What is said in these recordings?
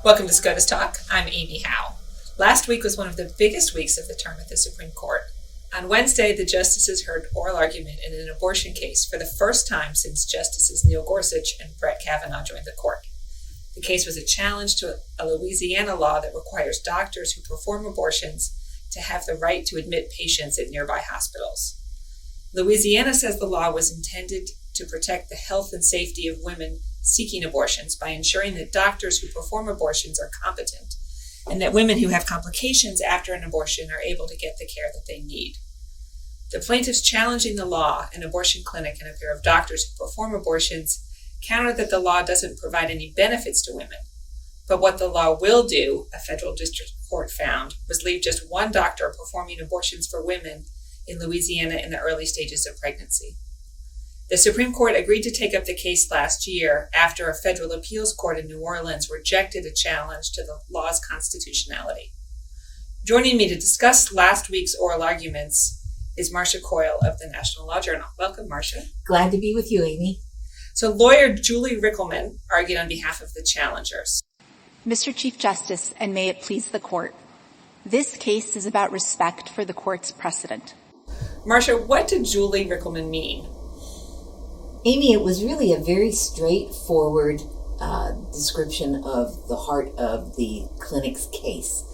Welcome to SCOTUStalk. I'm Amy Howe. Last week was one of the biggest weeks of the term at the Supreme Court. On Wednesday, the justices heard oral argument in an abortion case for the first time since Justices Neil Gorsuch and Brett Kavanaugh joined the court. The case was a challenge to a Louisiana law that requires doctors who perform abortions to have the right to admit patients at nearby hospitals. Louisiana says the law was intended to protect the health and safety of women seeking abortions by ensuring that doctors who perform abortions are competent and that women who have complications after an abortion are able to get the care that they need. The plaintiffs challenging the law, an abortion clinic, and a pair of doctors who perform abortions countered that the law doesn't provide any benefits to women. But what the law will do, a federal district court found, was leave just one doctor performing abortions for women in Louisiana in the early stages of pregnancy. The Supreme Court agreed to take up the case last year after a federal appeals court in New Orleans rejected a challenge to the law's constitutionality. Joining me to discuss last week's oral arguments is Marcia Coyle of the National Law Journal. Welcome, Marcia. Glad to be with you, Amy. So lawyer Julie Rickleman argued on behalf of the challengers. Mr. Chief Justice, and may it please the court, this case is about respect for the court's precedent. Marcia, what did Julie Rickleman mean? Amy, it was really a very straightforward description of the heart of the clinic's case.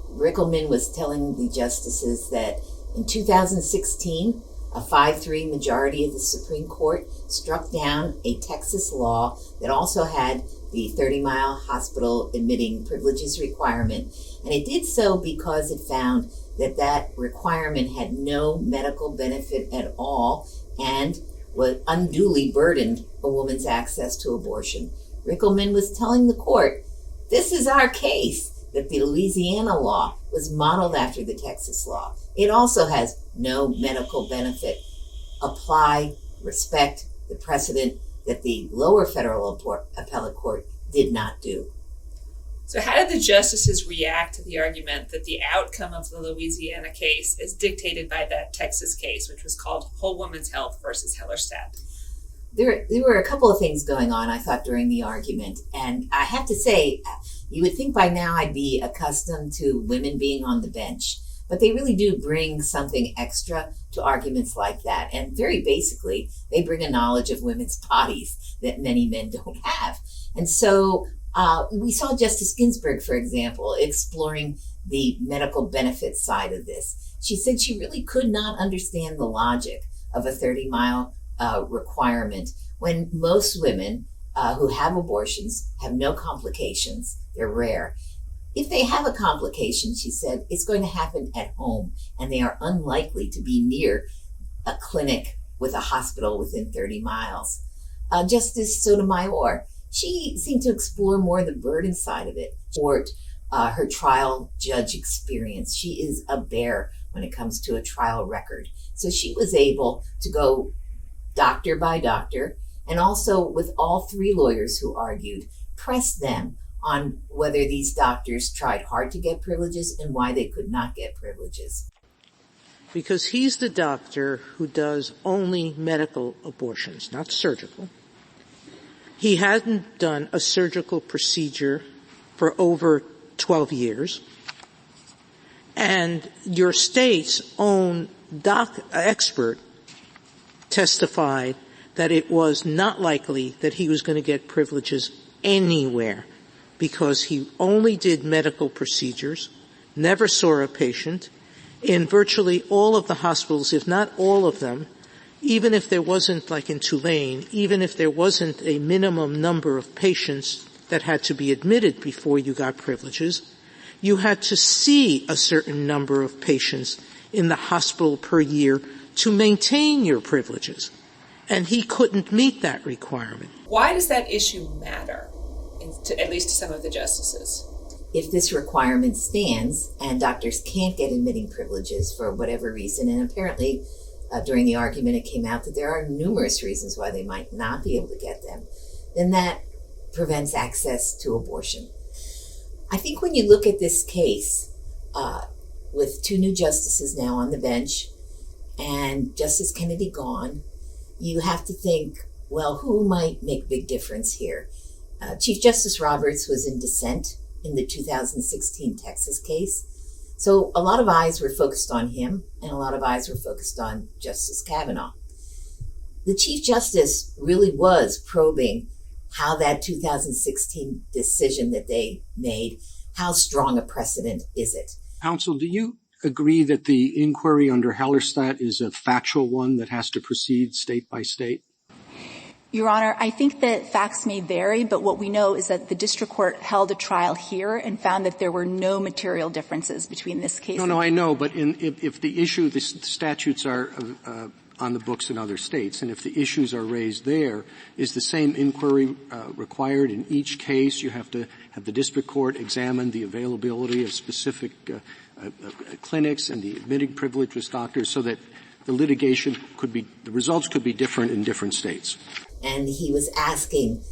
Rickleman was telling the justices that in 2016, a 5-3 majority of the Supreme Court struck down a Texas law that also had the 30-mile hospital admitting privileges requirement. And it did so because it found that that requirement had no medical benefit at all and would unduly burdened a woman's access to abortion. Rickleman was telling the court, this is our case, that the Louisiana law was modeled after the Texas law. It also has no medical benefit. Apply, respect the precedent that the lower federal appellate court did not do. So how did the justices react to the argument that the outcome of the Louisiana case is dictated by that Texas case, which was called Whole Woman's Health versus Hellerstedt? There were a couple of things going on, I thought, during the argument. And I have to say, you would think by now I'd be accustomed to women being on the bench, but they really do bring something extra to arguments like that. And very basically, they bring a knowledge of women's bodies that many men don't have. And so we saw Justice Ginsburg, for example, exploring the medical benefits side of this. She said she really could not understand the logic of a 30-mile requirement when most women who have abortions have no complications. They're rare. If they have a complication, she said, it's going to happen at home, and they are unlikely to be near a clinic with a hospital within 30 miles. Justice Sotomayor, she seemed to explore more the burden side of it, or her trial judge experience. She is a bear when it comes to a trial record. So she was able to go doctor by doctor, and also with all three lawyers who argued, press them on whether these doctors tried hard to get privileges and why they could not get privileges. Because he's the doctor who does only medical abortions, not surgical. He hadn't done a surgical procedure for over 12 years. And your state's own expert testified that it was not likely that he was going to get privileges anywhere because he only did medical procedures, never saw a patient. In virtually all of the hospitals, if not all of them, even if there wasn't, like in Tulane, even if there wasn't a minimum number of patients that had to be admitted before you got privileges, you had to see a certain number of patients in the hospital per year to maintain your privileges. And he couldn't meet that requirement. Why does that issue matter, at least to some of the justices? If this requirement stands and doctors can't get admitting privileges for whatever reason, and apparently during the argument it came out that there are numerous reasons why they might not be able to get them, then that prevents access to abortion. I think when you look at this case, with two new justices now on the bench and Justice Kennedy gone, you have to think, well, who might make a big difference here? Chief Justice Roberts was in dissent in the 2016 Texas case. So a lot of eyes were focused on him, and a lot of eyes were focused on Justice Kavanaugh. The Chief Justice really was probing how that 2016 decision that they made, how strong a precedent is it? Counsel, do you agree that the inquiry under Hellerstedt is a factual one that has to proceed state by state? Your Honor, I think that facts may vary, but what we know is that the district court held a trial here and found that there were no material differences between this case. No, I know, but if the issue, the statutes are on the books in other states, and if the issues are raised there, is the same inquiry required in each case? You have to have the district court examine the availability of specific clinics and the admitting privileged doctors so that the litigation the results could be different in different states. And he was asking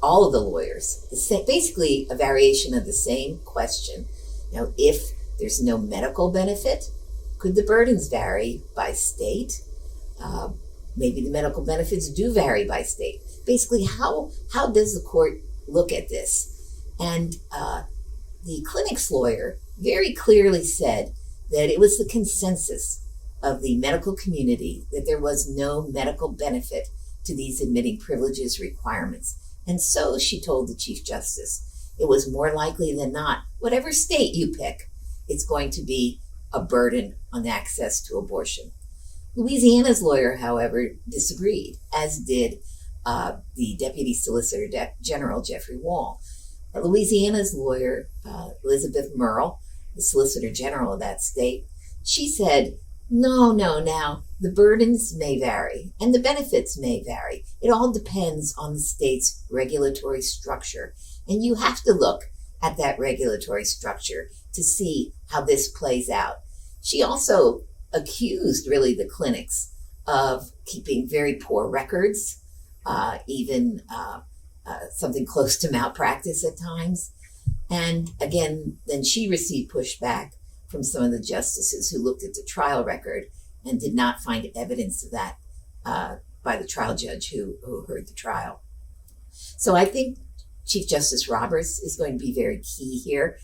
all of the lawyers, basically a variation of the same question. Now, if there's no medical benefit, could the burdens vary by state? Maybe the medical benefits do vary by state. Basically, how does the court look at this? And the clinic's lawyer very clearly said that it was the consensus of the medical community that there was no medical benefit to these admitting privileges requirements. And so she told the Chief Justice, it was more likely than not, whatever state you pick, it's going to be a burden on access to abortion. Louisiana's lawyer, however, disagreed, as did the Deputy Solicitor General, Jeffrey Wall. Louisiana's lawyer, Elizabeth Murrell, the Solicitor General of that state, she said, no, now, the burdens may vary and the benefits may vary. It all depends on the state's regulatory structure. And you have to look at that regulatory structure to see how this plays out. She also accused, really, the clinics of keeping very poor records, even something close to malpractice at times. And again, then she received pushback from some of the justices who looked at the trial record and did not find evidence of that by the trial judge who heard the trial. So I think Chief Justice Roberts is going to be very key here.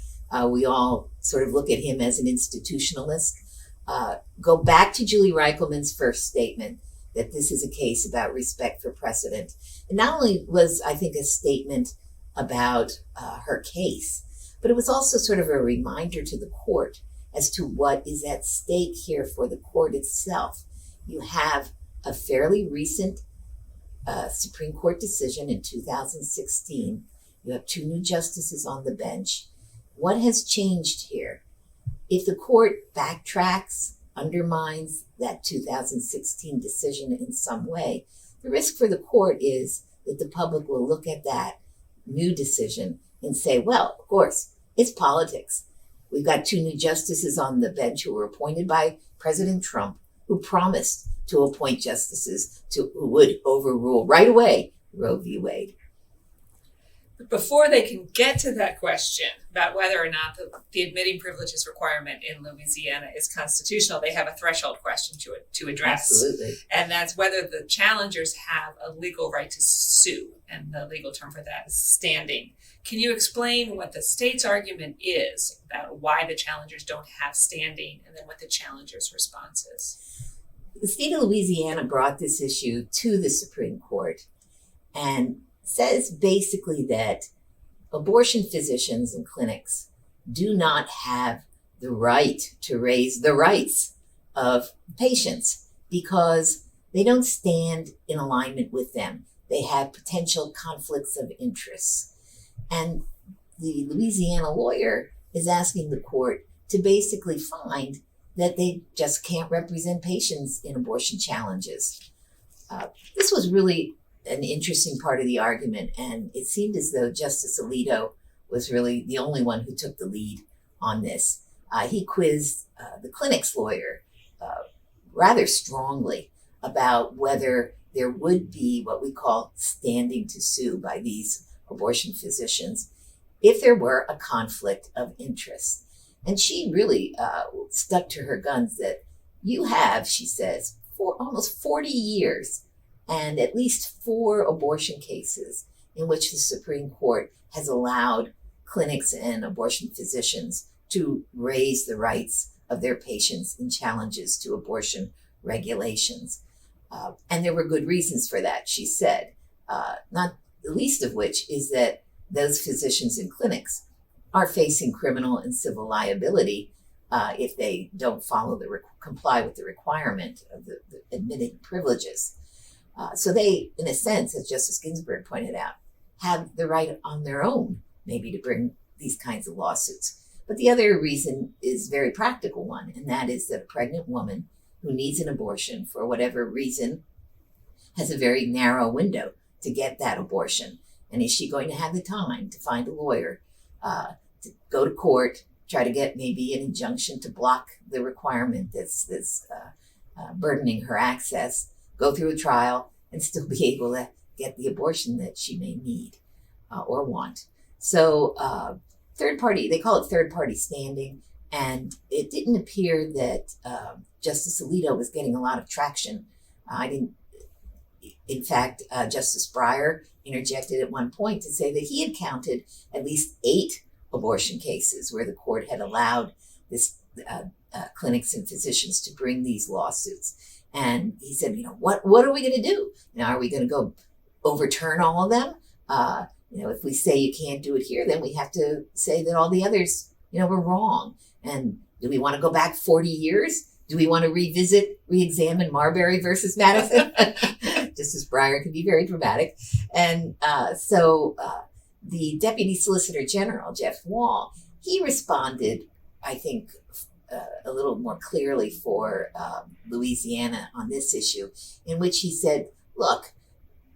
We all sort of look at him as an institutionalist. Go back to Julie Reichelman's first statement that this is a case about respect for precedent. And not only was, I think, a statement about her case, but it was also sort of a reminder to the court as to what is at stake here for the court itself. You have a fairly recent Supreme Court decision in 2016. You have 2 new justices on the bench. What has changed here? If the court backtracks, undermines that 2016 decision in some way, the risk for the court is that the public will look at that new decision and say, well, of course, it's politics. We've got 2 new justices on the bench who were appointed by President Trump, who promised to appoint justices who would overrule right away Roe v. Wade. But before they can get to that question about whether or not the admitting privileges requirement in Louisiana is constitutional, they have a threshold question to address. Absolutely. And that's whether the challengers have a legal right to sue. And the legal term for that is standing. Can you explain what the state's argument is about why the challengers don't have standing, and then what the challengers' response is? The state of Louisiana brought this issue to the Supreme Court and says basically that abortion physicians and clinics do not have the right to raise the rights of patients because they don't stand in alignment with them. They have potential conflicts of interest. And the Louisiana lawyer is asking the court to basically find that they just can't represent patients in abortion challenges. This was really an interesting part of the argument, and it seemed as though Justice Alito was really the only one who took the lead on this. He quizzed the clinic's lawyer rather strongly about whether there would be what we call standing to sue by these abortion physicians if there were a conflict of interest. And she really stuck to her guns that you have, she says, for almost 40 years and at least 4 abortion cases in which the Supreme Court has allowed clinics and abortion physicians to raise the rights of their patients in challenges to abortion regulations. And there were good reasons for that, she said, not the least of which is that those physicians and clinics are facing criminal and civil liability if they don't comply with the requirement of the admitted privileges. So they, in a sense, as Justice Ginsburg pointed out, have the right on their own maybe to bring these kinds of lawsuits. But the other reason is a very practical one, and that is that a pregnant woman who needs an abortion for whatever reason has a very narrow window to get that abortion. And is she going to have the time to find a lawyer, to go to court, try to get maybe an injunction to block the requirement that's burdening her access, go through a trial, and still be able to get the abortion that she may need or want? So third party, they call it third party standing. And it didn't appear that Justice Alito was getting a lot of traction. In fact, Justice Breyer interjected at one point to say that he had counted at least 8 abortion cases where the court had allowed this clinics and physicians to bring these lawsuits. And he said, what are we going to do? Are we going to go overturn all of them? If we say you can't do it here, then we have to say that all the others, were wrong. And do we want to go back 40 years? Do we want to re-examine Marbury versus Madison? Justice Breyer can be very dramatic. And so the Deputy Solicitor General, Jeff Wall, he responded, I think, a little more clearly for Louisiana on this issue, in which he said, look,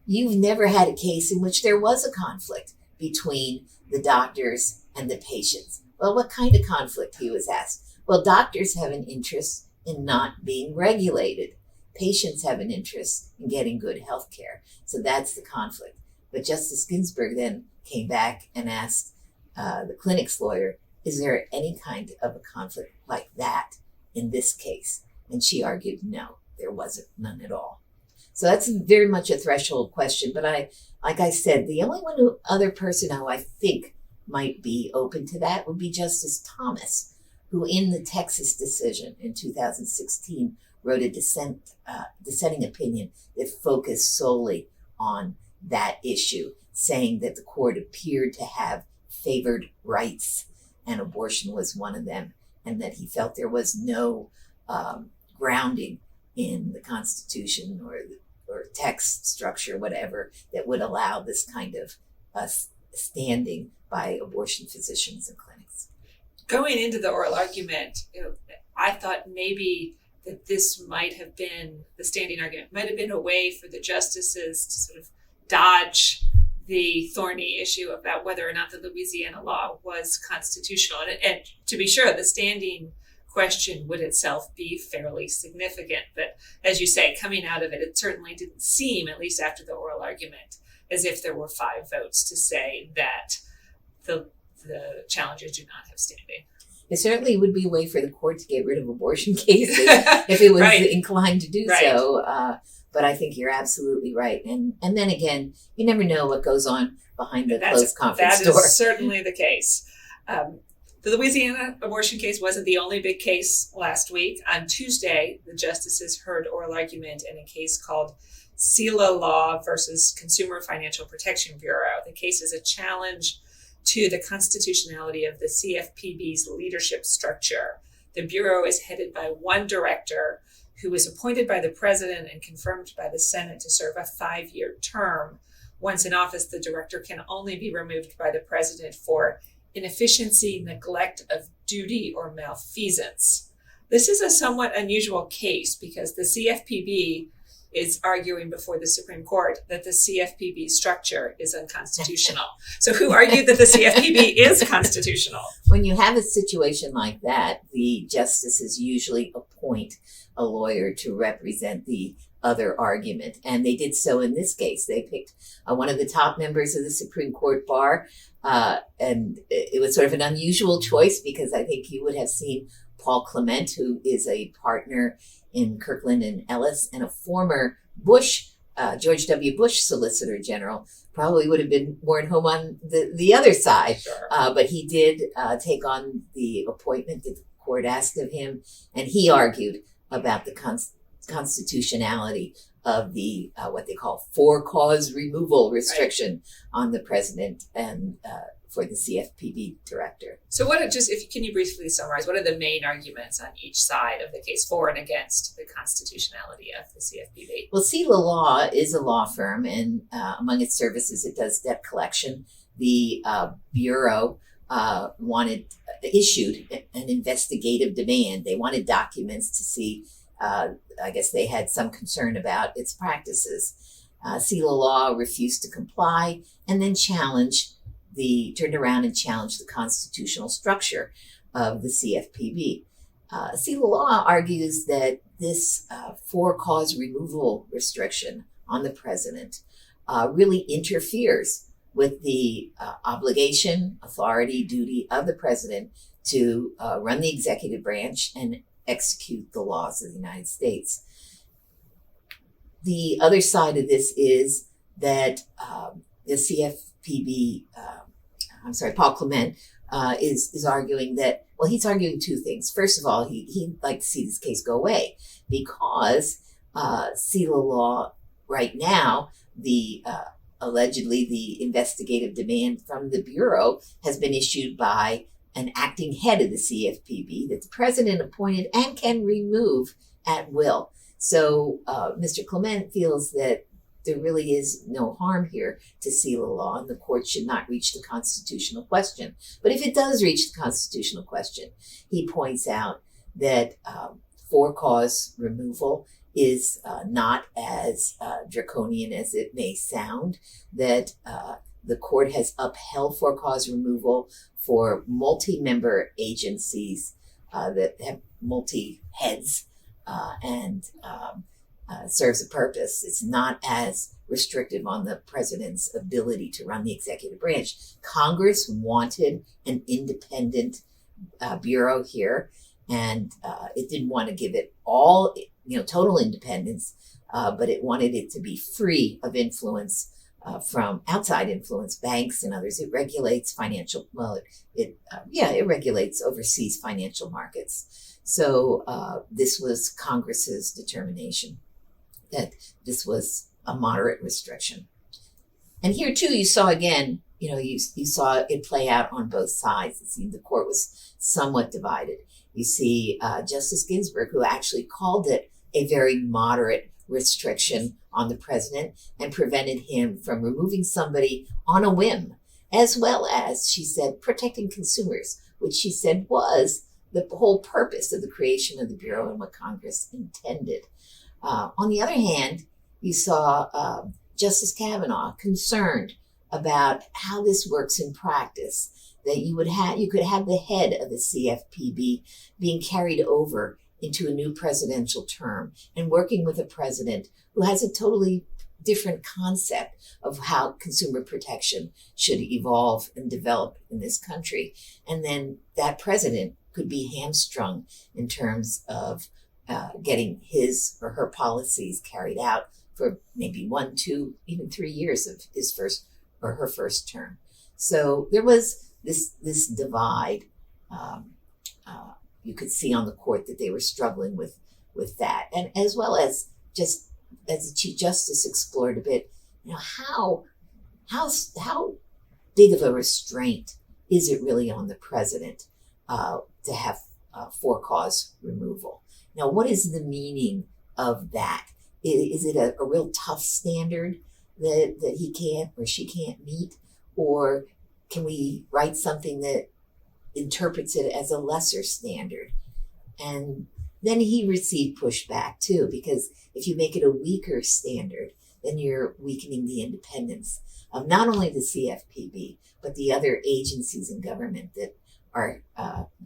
you've never had a case in which there was a conflict between the doctors and the patients. Well, what kind of conflict, he was asked? Well, doctors have an interest in not being regulated. Patients have an interest in getting good health care. So that's the conflict. But Justice Ginsburg then came back and asked the clinic's lawyer, is there any kind of a conflict like that in this case? And she argued, no, there wasn't, none at all. So that's very much a threshold question. But like I said, the only other person who I think might be open to that would be Justice Thomas, who in the Texas decision in 2016 wrote a dissenting opinion that focused solely on that issue, saying that the court appeared to have favored rights and abortion was one of them, and that he felt there was no grounding in the Constitution or text structure, whatever, that would allow this kind of standing by abortion physicians and clinics. Going into the oral argument, I thought maybe that this might have been, the standing argument might have been a way for the justices to sort of dodge the thorny issue about whether or not the Louisiana law was constitutional. And to be sure, the standing question would itself be fairly significant. But as you say, coming out of it, it certainly didn't seem, at least after the oral argument, as if there were 5 votes to say that the challengers do not have standing. It certainly would be a way for the court to get rid of abortion cases if it was right. inclined to do so. But I think you're absolutely right. And then again, you never know what goes on behind the closed conference door. That is certainly the case. The Louisiana abortion case wasn't the only big case last week. On Tuesday, the justices heard oral argument in a case called SELA Law versus Consumer Financial Protection Bureau. The case is a challenge to the constitutionality of the CFPB's leadership structure. The Bureau is headed by one director who was appointed by the president and confirmed by the Senate to serve a 5-year term. Once in office, the director can only be removed by the president for inefficiency, neglect of duty, or malfeasance. This is a somewhat unusual case because the CFPB is arguing before the Supreme Court that the CFPB structure is unconstitutional. So who argued that the CFPB is constitutional? When you have a situation like that, the justices usually appoint a lawyer to represent the other argument. And they did so in this case. They picked one of the top members of the Supreme Court bar. And it was sort of an unusual choice because I think you would have seen Paul Clement, who is a partner in Kirkland and Ellis and a former Bush George W. Bush Solicitor General probably would have been more at home on the other side. Sure. But he did take on the appointment that the court asked of him, and he argued about the constitutionality of the what they call for-cause removal restriction on the president and for the CFPB director. So can you briefly summarize, what are the main arguments on each side of the case for and against the constitutionality of the CFPB? Well, Selah Law is a law firm, and among its services, it does debt collection. The Bureau issued an investigative demand. They wanted documents to see, I guess they had some concern about its practices. Selah Law refused to comply and then turned around and challenged the constitutional structure of the CFPB. Selah Law argues that this for-cause removal restriction on the president really interferes with the obligation, authority, duty of the president to run the executive branch and execute the laws of the United States. The other side of this is that the CFPB, Paul Clement, is arguing that, well, he's arguing two things. First of all, he'd like to see this case go away because Selah Law right now, allegedly the investigative demand from the Bureau has been issued by an acting head of the CFPB that the president appointed and can remove at will. So Mr. Clement feels that there really is no harm here to Selah Law, and the court should not reach the constitutional question. But if it does reach the constitutional question, he points out that for-cause removal is not as draconian as it may sound, that the court has upheld for-cause removal for multi-member agencies that have multi-heads and serves a purpose. It's not as restrictive on the president's ability to run the executive branch. Congress wanted an independent bureau here, and it didn't want to give it all, total independence, but it wanted it to be free of influence from outside influence, banks and others. It regulates it regulates overseas financial markets. So this was Congress's determination that this was a moderate restriction. And here too, you saw again, you saw it play out on both sides. It seemed the court was somewhat divided. You see Justice Ginsburg, who actually called it a very moderate restriction on the president and prevented him from removing somebody on a whim, as well as, she said, protecting consumers, which she said was the whole purpose of the creation of the Bureau and what Congress intended. On the other hand, you saw Justice Kavanaugh concerned about how this works in practice, that you could have the head of the CFPB being carried over into a new presidential term and working with a president who has a totally different concept of how consumer protection should evolve and develop in this country. And then that president could be hamstrung in terms of getting his or her policies carried out for maybe 1, 2, even 3 years of his first or her first term. So there was this divide. You could see on the court that they were struggling with that, and as well as just as the Chief Justice explored a bit, how big of a restraint is it really on the president to have for-cause removal? Now, what is the meaning of that? Is it a real tough standard that he can't or she can't meet? Or can we write something that interprets it as a lesser standard? And then he received pushback too, because if you make it a weaker standard, then you're weakening the independence of not only the CFPB, but the other agencies in government that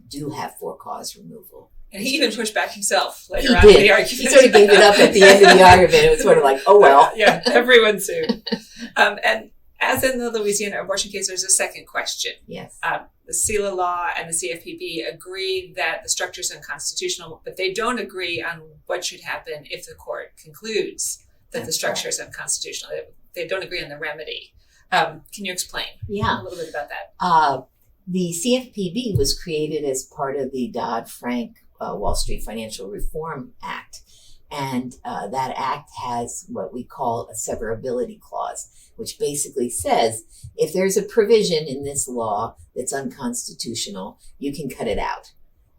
do have for-cause removal. And he even pushed back himself later on in the argument. He sort of gave it up at the end of the argument. It was sort of like, oh, well. Yeah, everyone sued. And as in the Louisiana abortion case, there's a second question. Yes. The Selah Law and the CFPB agree that the structure is unconstitutional, but they don't agree on what should happen if the court concludes that the structure is unconstitutional. They don't agree on the remedy. Can you explain a little bit about that? The CFPB was created as part of the Dodd-Frank Wall Street Financial Reform Act. And that act has what we call a severability clause, which basically says if there's a provision in this law that's unconstitutional, you can cut it out.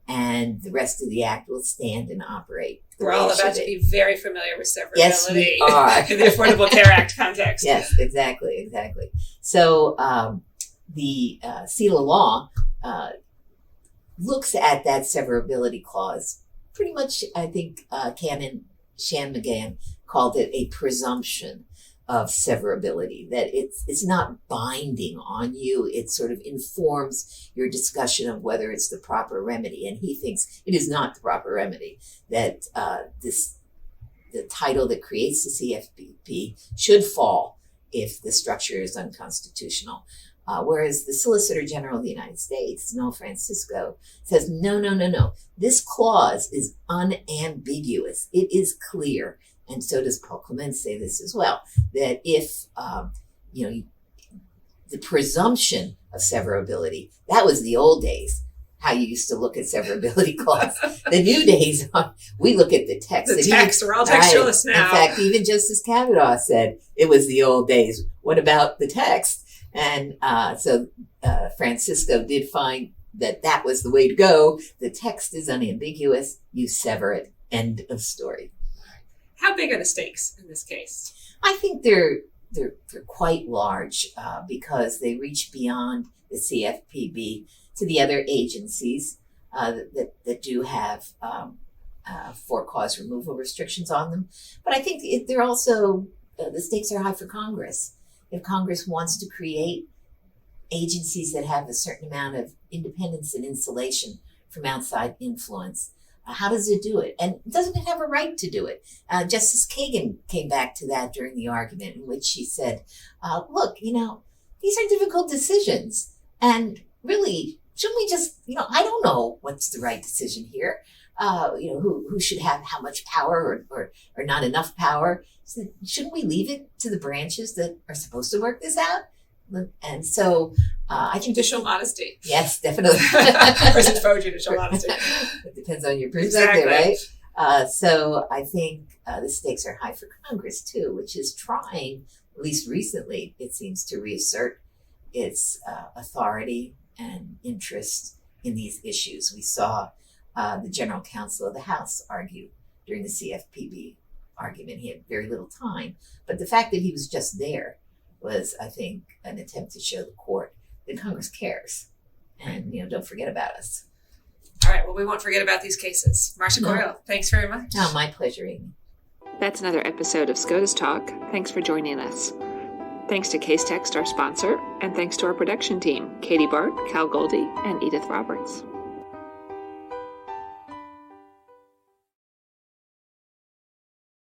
And the rest of the act will stand and operate. We're all about to be very familiar with severability. Yes, we are. In the Affordable Care Act context. Yes, exactly. So the seal of law looks at that severability clause. Pretty much, I think Canon Shanmugam called it a presumption of severability, that it's not binding on you. It sort of informs your discussion of whether it's the proper remedy. And he thinks it is not the proper remedy, that the title that creates the CFPB should fall if the structure is unconstitutional. Whereas the Solicitor General of the United States, Noel Francisco, says, no. This clause is unambiguous. It is clear. And so does Paul Clement say this as well, that if, the presumption of severability, that was the old days, how you used to look at severability clause. The new days, we look at the text. The text, we're all textualists now. In fact, even Justice Kavanaugh said it was the old days. What about the text? And so Francisco did find that was the way to go. The text is unambiguous. You sever it. End of story. How big are the stakes in this case? I think they're quite large because they reach beyond the CFPB to the other agencies that do have for-cause removal restrictions on them. But I think they're also, the stakes are high for Congress. If Congress wants to create agencies that have a certain amount of independence and insulation from outside influence, how does it do it? And doesn't it have a right to do it? Justice Kagan came back to that during the argument in which she said, look, these are difficult decisions. And really, shouldn't we just, I don't know what's the right decision here. Who should have how much power or not enough power. So shouldn't we leave it to the branches that are supposed to work this out? And so I think judicial modesty. Yes, definitely. Versus faux judicial modesty. It depends on your perspective, exactly. Right? So I think the stakes are high for Congress too, which is trying, at least recently, it seems to reassert its authority and interest in these issues. We saw the General Counsel of the House argue during the CFPB argument. He had very little time, but the fact that he was just there was, I think, an attempt to show the court that Congress cares and, don't forget about us. All right. Well, we won't forget about these cases. Marcia Coyle, thanks very much. Oh, my pleasure, Amy. That's another episode of SCOTUStalk. Thanks for joining us. Thanks to Case Text, our sponsor, and thanks to our production team, Katie Bart, Cal Goldie, and Edith Roberts.